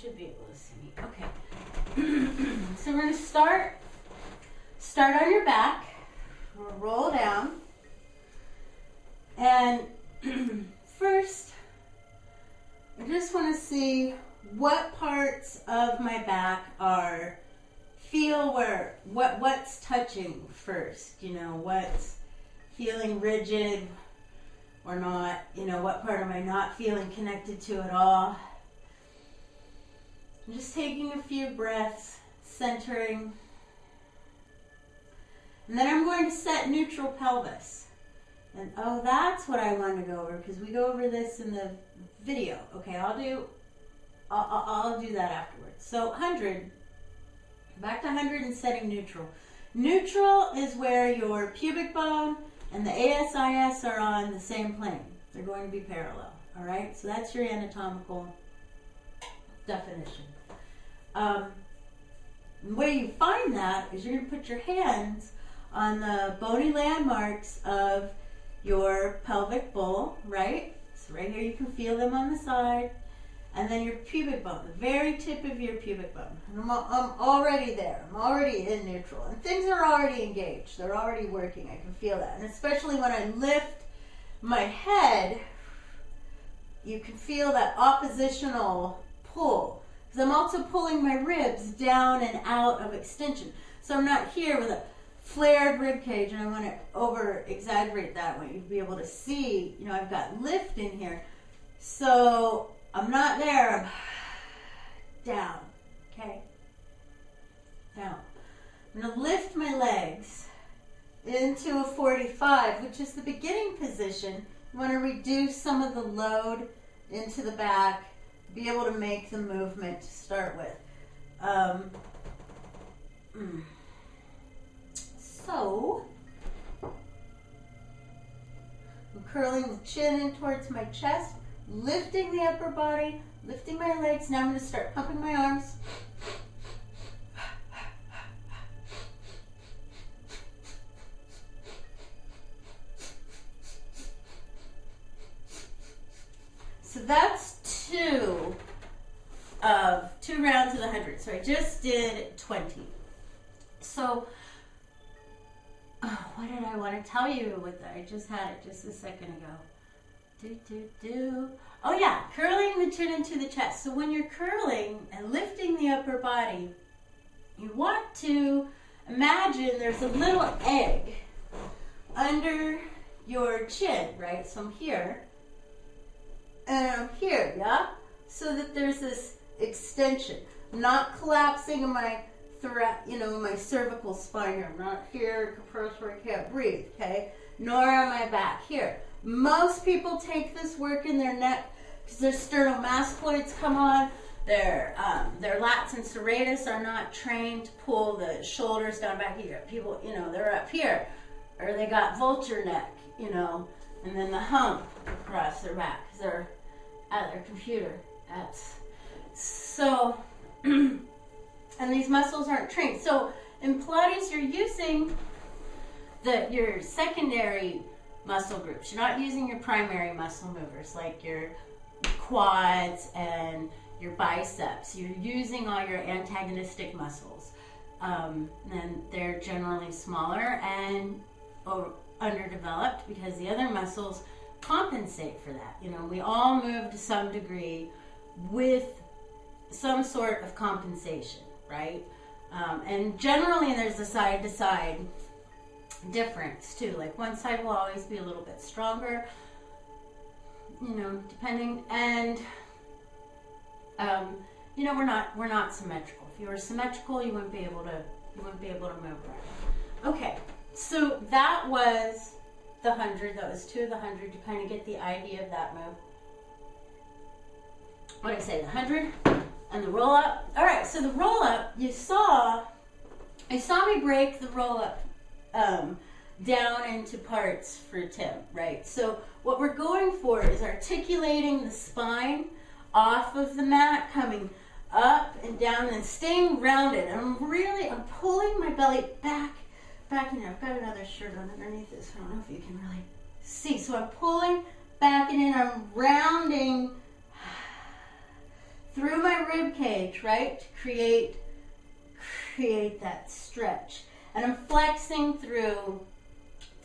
should be able to see me. Okay. So we're going to start on your back. We'll roll down. And first, I just want to see what parts of my back feel what's touching first. You know, what's feeling rigid or not. You know, what part am I not feeling connected to at all. I'm just taking a few breaths, centering. And then I'm going to set neutral pelvis. And oh, that's what I want to go over, because we go over this in the video. Okay, I'll do that afterwards. So 100, back to 100 and setting neutral. Neutral is where your pubic bone and the ASIS are on the same plane. They're going to be parallel. All right, so that's your anatomical definition. The way you find that is you're going to put your hands on the bony landmarks of your pelvic bowl, right? So right here you can feel them on the side. And then your pubic bone, the very tip of your pubic bone. And I'm already there. I'm already in neutral. And things are already engaged. They're already working. I can feel that. And especially when I lift my head, you can feel that oppositional pull. Because I'm also pulling my ribs down and out of extension. So I'm not here with a flared rib cage, and I want to over-exaggerate that way. You'd be able to see, you know, I've got lift in here. So I'm not there, I'm down, okay? Down. I'm going to lift my legs into a 45, which is the beginning position. You want to reduce some of the load into the back, be able to make the movement to start with. So, I'm curling the chin in towards my chest, lifting the upper body, lifting my legs. Now I'm going to start pumping my arms. So that's two rounds of the 100. So I just did 20. So, what did I want to tell you with that? I just had it just a second ago. Oh yeah, curling the chin into the chest. So when you're curling and lifting the upper body, you want to imagine there's a little egg under your chin, right? So I'm here, and I'm here, yeah? So that there's this extension. I'm not collapsing in my my cervical spine here. I'm not here compressed where I can't breathe, okay? Nor am I back here. Most people take this work in their neck because their sternomastoids come on. Their lats and serratus are not trained to pull the shoulders down back. You got people, they're up here, or they got vulture neck, and then the hump across their back because they're at their computer. So. And these muscles aren't trained. So in Pilates, you're using your secondary muscle groups. You're not using your primary muscle movers like your quads and your biceps. You're using all your antagonistic muscles. And they're generally smaller and underdeveloped because the other muscles compensate for that. We all move to some degree with some sort of compensation. Right? And generally there's a side-to-side difference too. Like one side will always be a little bit stronger, depending. And we're not symmetrical. If you were symmetrical, you wouldn't be able to move right. Okay, so that was the 100. That was 2 of the 100 to kind of get the idea of that move. What did I say? The 100. And the roll up. All right, so the roll up, you saw me break the roll up down into parts for Tim, right? So what we're going for is articulating the spine off of the mat, coming up and down and staying rounded. I'm pulling my belly back in there. I've got another shirt on underneath this. I don't know if you can really see. So I'm pulling back and in. I'm rounding through my rib cage, right? To create that stretch. And I'm flexing through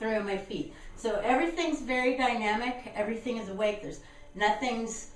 my feet. So everything's very dynamic. Everything is awake. There's nothing's,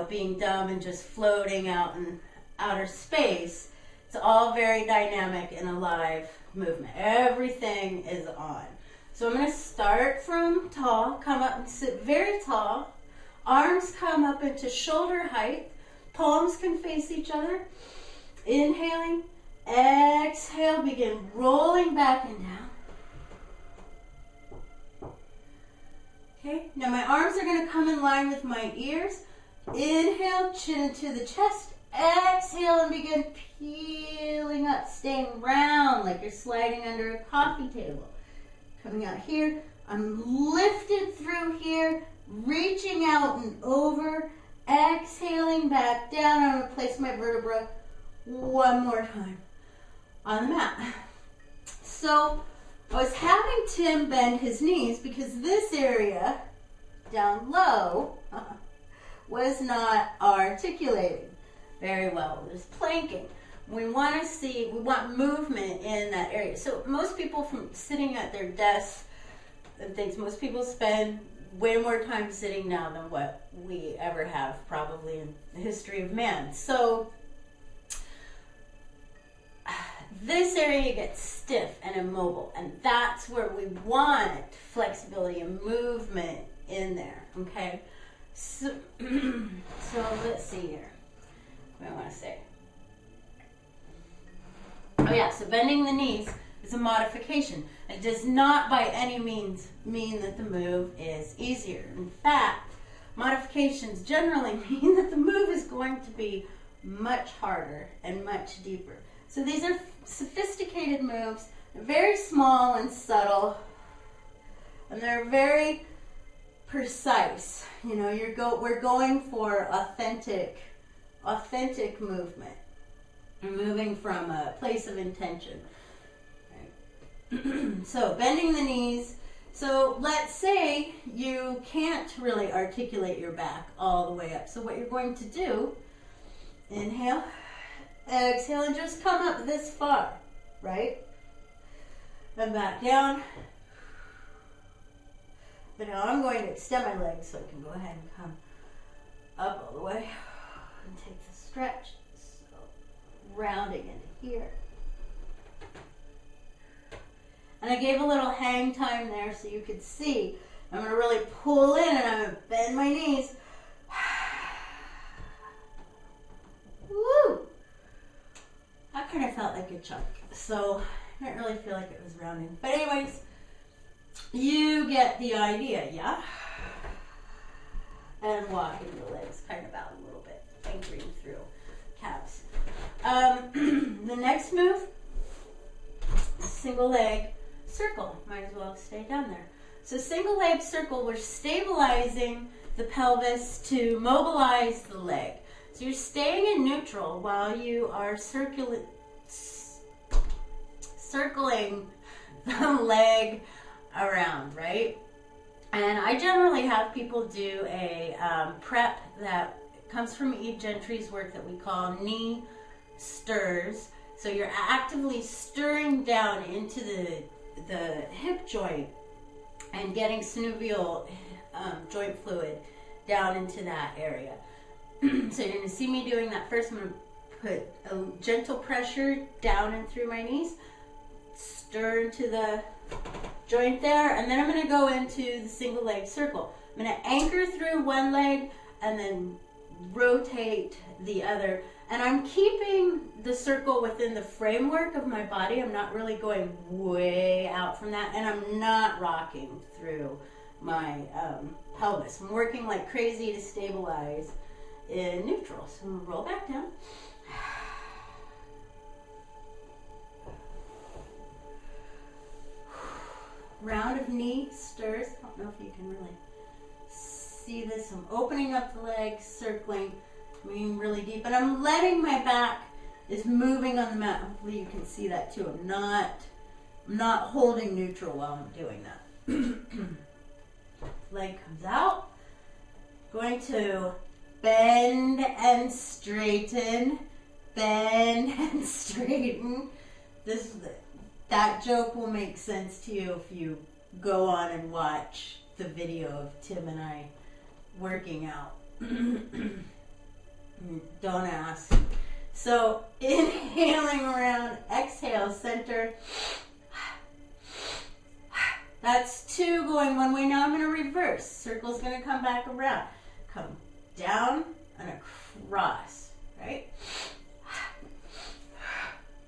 being dumb and just floating out in outer space. It's all very dynamic and alive movement. Everything is on. So I'm going to start from tall, come up and sit very tall. Arms come up into shoulder height. Palms can face each other. Inhaling. Exhale. Begin rolling back and down. Okay, now my arms are going to come in line with my ears. Inhale, chin into the chest. Exhale and begin peeling up, staying round like you're sliding under a coffee table. Coming out here, I'm lifted through here, reaching out and over, exhaling back down. I'm going to place my vertebra one more time on the mat. So I was having Tim bend his knees because this area down low was not articulating very well. There's planking. We want movement in that area. So most people from sitting at their desks and things, most people spend way more time sitting now than what we ever have probably in the history of man. So this area gets stiff and immobile, and that's where we want flexibility and movement in there, okay? So let's see here. What do I want to say? Oh yeah, so bending the knees is a modification. It does not by any means mean that the move is easier. In fact, modifications generally mean that the move is going to be much harder and much deeper. So these are sophisticated moves, very small and subtle, and they're very precise. We're going for authentic movement. We're moving from a place of intention. Right? So bending the knees. So let's say you can't really articulate your back all the way up. So what you're going to do, inhale, exhale, and just come up this far, right? And back down. But now I'm going to extend my legs so I can go ahead and come up all the way and take the stretch. So rounding into here. And I gave a little hang time there so you could see. I'm going to really pull in and I'm going to bend my knees. Woo! That kind of felt like a chunk. So I didn't really feel like it was rounding. But anyways, you get the idea, yeah? And walking the legs kind of out a little bit, anchoring through calves. The next move, single leg circle. Might as well stay down there. So single leg circle, we're stabilizing the pelvis to mobilize the leg. So you're staying in neutral while you are circling the leg around, right? And I generally have people do a prep that comes from Eve Gentry's work that we call knee stirs. So you're actively stirring down into the hip joint and getting synovial joint fluid down into that area. So you're going to see me doing that first. I'm going to put a gentle pressure down and through my knees, stir into the joint there, and then I'm going to go into the single leg circle. I'm going to anchor through one leg and then rotate the other. And I'm keeping the circle within the framework of my body. I'm not really going way out from that, and I'm not rocking through my pelvis. I'm working like crazy to stabilize in neutral. So I'm going to roll back down. Round of knee stirs. I don't know if you can really see this. I'm opening up the legs, circling, moving really deep. And I'm letting my back is moving on the mat. Hopefully you can see that too. I'm not holding neutral while I'm doing that. Leg comes out. Going to bend and straighten, bend and straighten. That joke will make sense to you if you go on and watch the video of Tim and I working out. Don't ask. So inhaling around, exhale, center. That's 2 going one way. Now I'm going to reverse. Circle's going to come back around. Come down and across, right?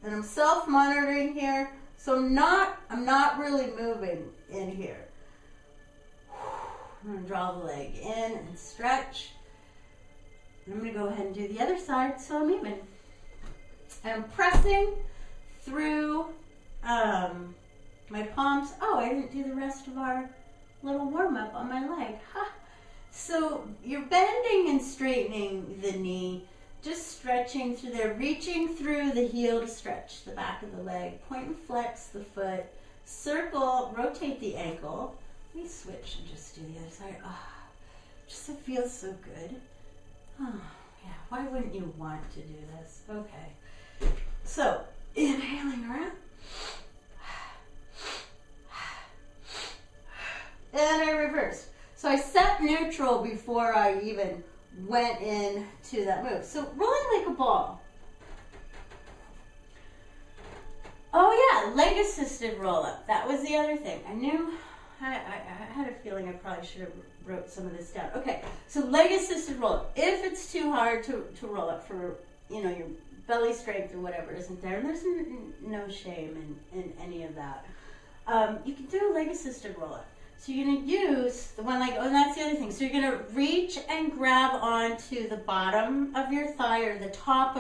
And I'm self-monitoring here. So I'm not really moving in here. I'm going to draw the leg in and stretch. I'm going to go ahead and do the other side so I'm even. And I'm pressing through my palms. Oh, I didn't do the rest of our little warm-up on my leg. Huh. So you're bending and straightening the knee, just stretching through there, reaching through the heel to stretch the back of the leg. Point and flex the foot. Circle, rotate the ankle. Let me switch and just do the other side. Oh, just it feels so good. Oh, yeah, why wouldn't you want to do this? Okay. So, inhaling around. And I reversed. So I set neutral before I even went into that move. So rolling like a ball. Oh yeah, leg assisted roll up. That was the other thing. I had a feeling I probably should have wrote some of this down. Okay, so leg assisted roll up. If it's too hard to roll up for, your belly strength or whatever isn't there, and there's no shame in any of that. You can do a leg assisted roll up. So you're going to use the one like, and that's the other thing. So you're going to reach and grab onto the bottom of your thigh or the top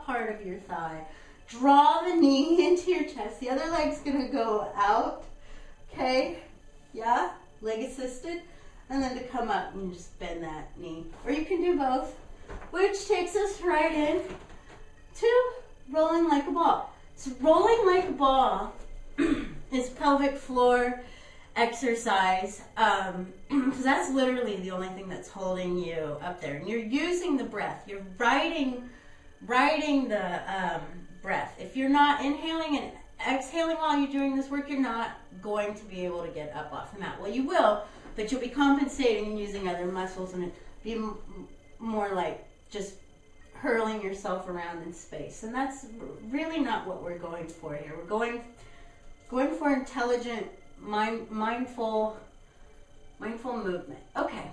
part of your thigh. Draw the knee into your chest. The other leg's going to go out. Okay? Yeah? Leg assisted. And then to come up and just bend that knee. Or you can do both. Which takes us right in to rolling like a ball. So rolling like a ball is pelvic floor exercise, because that's literally the only thing that's holding you up there. And you're using the breath. You're riding the breath. If you're not inhaling and exhaling while you're doing this work, you're not going to be able to get up off the mat. Well, you will, but you'll be compensating and using other muscles, and it'll be more like just hurling yourself around in space. And that's really not what we're going for here. We're going for intelligent, mindful movement. Okay.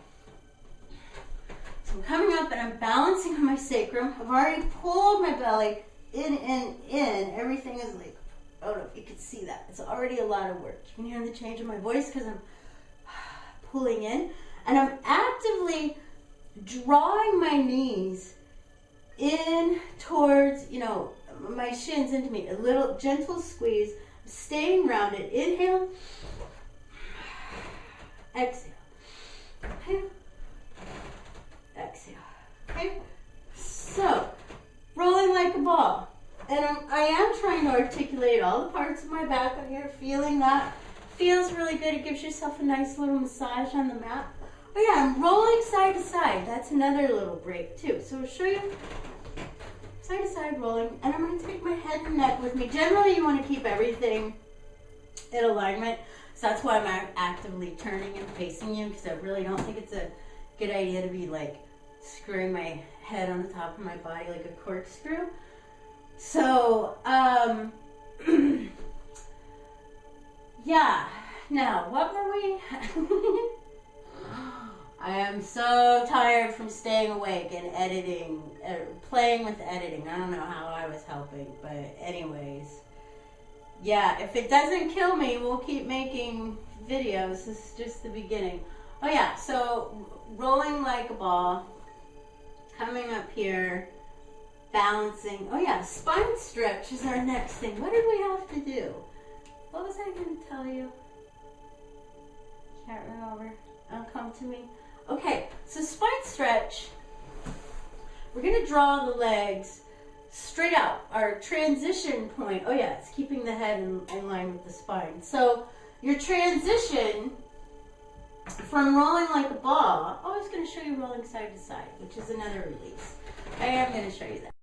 So I'm coming up and I'm balancing on my sacrum. I've already pulled my belly in. Everything is like, I don't know if you can see that. It's already a lot of work. You can hear the change in my voice because I'm pulling in. And I'm actively drawing my knees in towards, my shins into me. A little gentle squeeze. Staying rounded. Inhale. Exhale. Okay. Exhale. Okay. So, rolling like a ball. And I am trying to articulate all the parts of my back out here. Feeling that. Feels really good. It gives yourself a nice little massage on the mat. Oh yeah, I'm rolling side to side. That's another little break too. So I'll show you. Side to side rolling, and I'm going to take my head and neck with me. Generally, you want to keep everything in alignment, so that's why I'm actively turning and facing you, because I really don't think it's a good idea to be like screwing my head on the top of my body like a corkscrew. So, yeah. Now, what were we? I am so tired from staying awake and editing, playing with editing. I don't know how I was helping, but anyways. Yeah, if it doesn't kill me, we'll keep making videos. This is just the beginning. Oh yeah, so rolling like a ball, coming up here, balancing. Oh yeah, spine stretch is our next thing. What did we have to do? What was I going to tell you? Can't remember. It'll come to me. Okay, so spine stretch. We're going to draw the legs straight out. Our transition point. Oh yeah, it's keeping the head in line with the spine. So your transition from rolling like a ball. Oh, I was going to to show you rolling side to side, which is another release. I am going to show you that.